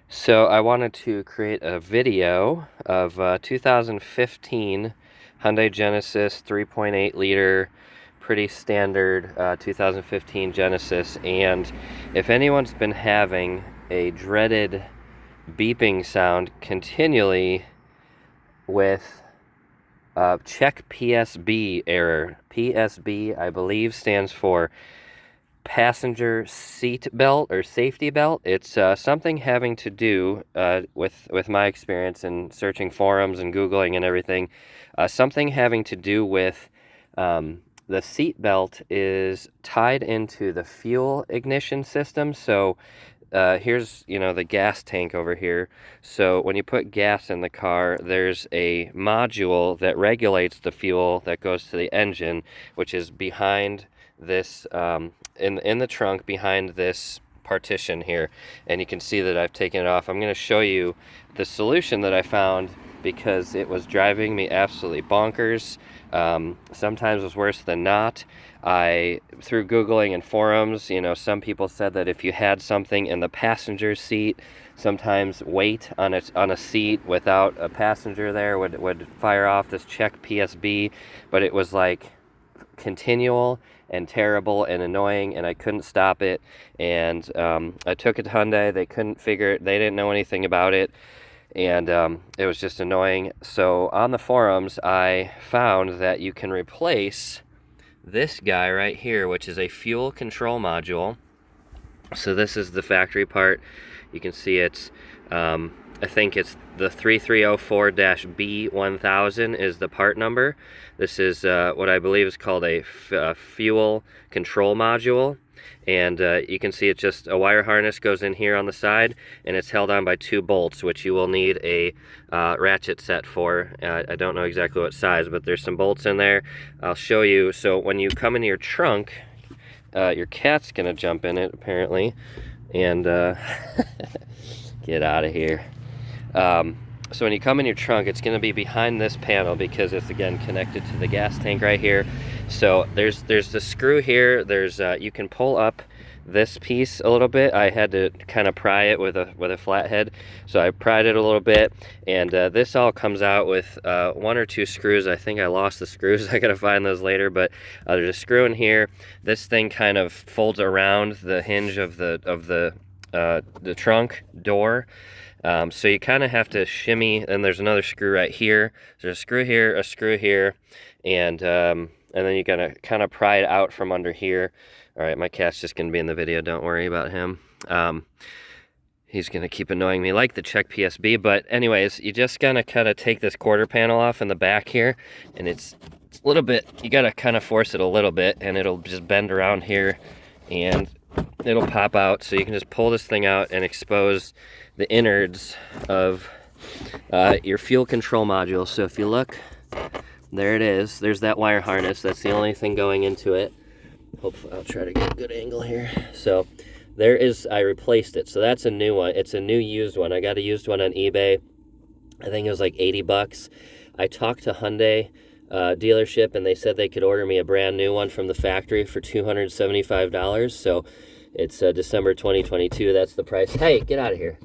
So I wanted to create a video of 2015 Hyundai Genesis 3.8 liter, pretty standard 2015 Genesis. And if anyone's been having a dreaded beeping sound continually with check PSB error. PSB, I believe, stands for passenger seat belt or safety belt. It's something having to do with my experience in searching forums and Googling and everything. Something having to do with the seat belt is tied into the fuel ignition system. So here's, the gas tank over here. So when you put gas in the car, there's a module that regulates the fuel that goes to the engine, which is behind this, in the trunk behind this partition here. And you can see that I've taken it off. I'm going to show you the solution that I found because it was driving me absolutely bonkers. Sometimes it was worse than not. Through Googling and forums, some people said that if you had something in the passenger seat, sometimes weight on a seat without a passenger there would fire off this check PSB, but it was like continual and terrible and annoying, and I couldn't stop it. And I took it to Hyundai. They couldn't figure it. They didn't know anything about it. And it was just annoying. So on the forums, I found that you can replace this guy right here, which is a fuel control module. So this is the factory part. You can see it's, I think it's the 3304-B1000 is the part number. This is what I believe is called a fuel control module. And you can see it's just a wire harness goes in here on the side, and it's held on by 2 bolts, which you will need a ratchet set for. I don't know exactly what size, but there's some bolts in there. I'll show you. So when you come into your trunk, your cat's gonna jump in it apparently, and get out of here. So when you come in your trunk, it's going to be behind this panel because it's, again, connected to the gas tank right here. So there's the screw here. There's you can pull up this piece a little bit. I had to kind of pry it with a flathead, so I pried it a little bit, and this all comes out with 1 or 2 screws. I think I lost the screws. I gotta find those later, but there's a screw in here. This thing kind of folds around the hinge of the trunk door. So you kind of have to shimmy, and there's another screw right here. There's a screw here, and then you gotta kind of pry it out from under here. All right, my cat's just gonna be in the video. Don't worry about him. He's gonna keep annoying me like the check PSB. But anyways, you just gonna kind of take this quarter panel off in the back here, and it's a little bit. You gotta kind of force it a little bit, and it'll just bend around here, and it'll pop out. So you can just pull this thing out and expose the innards of your fuel control module. So if you look, there it is. There's that wire harness. That's the only thing going into it. Hopefully I'll try to get a good angle here. So there is, I replaced it. So that's a new one. It's a new used one. I got a used one on eBay. I think it was like 80 bucks. I talked to Hyundai dealership, and they said they could order me a brand new one from the factory for $275. So it's December 2022. That's the price. Hey, get out of here.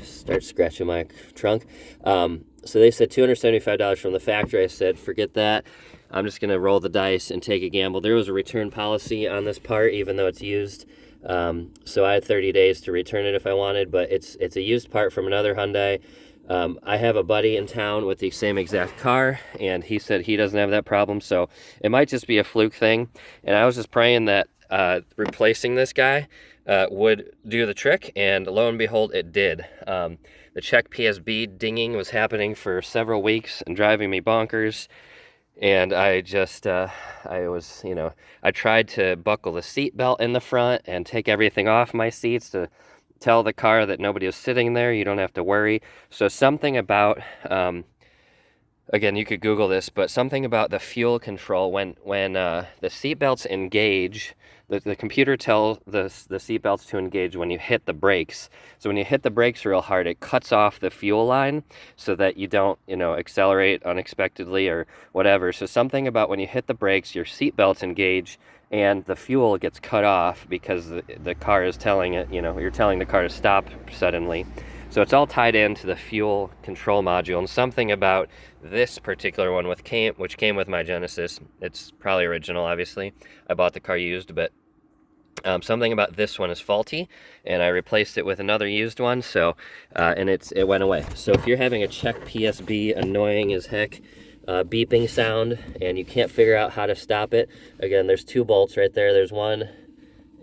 Start scratching my trunk. So they said $275 from the factory. I said, forget that. I'm just going to roll the dice and take a gamble. There was a return policy on this part, even though it's used. So I had 30 days to return it if I wanted, but it's a used part from another Hyundai. I have a buddy in town with the same exact car, and he said he doesn't have that problem, so it might just be a fluke thing. And I was just praying that replacing this guy would do the trick, and lo and behold, it did. The check PSB dinging was happening for several weeks and driving me bonkers. And I just, I tried to buckle the seat belt in the front and take everything off my seats to tell the car that nobody was sitting there. You don't have to worry. So something about again, you could Google this, but something about the fuel control when the seatbelts engage, the computer tells the seatbelts to engage when you hit the brakes. So when you hit the brakes real hard, it cuts off the fuel line so that you don't, accelerate unexpectedly or whatever. So something about when you hit the brakes, your seatbelts engage and the fuel gets cut off because the car is telling it, you're telling the car to stop suddenly. So it's all tied into the fuel control module, and something about this particular one which came with my Genesis. It's probably original, obviously. I bought the car used, but something about this one is faulty, and I replaced it with another used one. So, and it went away. So if you're having a check PSB annoying as heck beeping sound, and you can't figure out how to stop it, again, there's 2 bolts right there. There's 1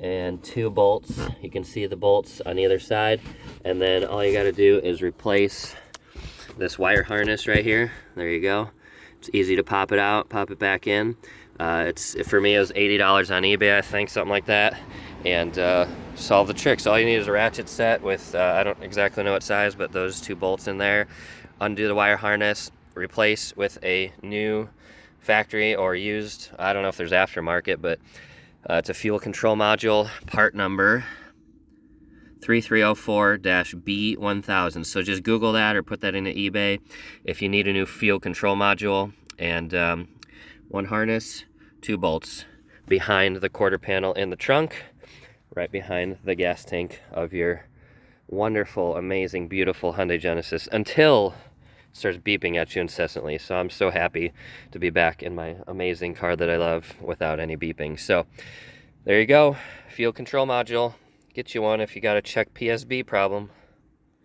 and 2 bolts. You can see the bolts on either side, and then all you got to do is replace this wire harness right here. There you go. It's easy to pop it out, pop it back in. For me, it was $80 on eBay, I think, something like that, and solve the tricks. All you need is a ratchet set with I don't exactly know what size, but those 2 bolts in there. Undo the wire harness, replace with a new factory or used, I don't know if there's aftermarket, but it's a fuel control module, part number 3304-B1000. So just Google that or put that into eBay if you need a new fuel control module. And 1 harness, 2 bolts behind the quarter panel in the trunk, right behind the gas tank of your wonderful, amazing, beautiful Hyundai Genesis, until starts beeping at you incessantly. So I'm so happy to be back in my amazing car that I love without any beeping. So there you go, fuel control module. Get you one if you got a check PSB problem.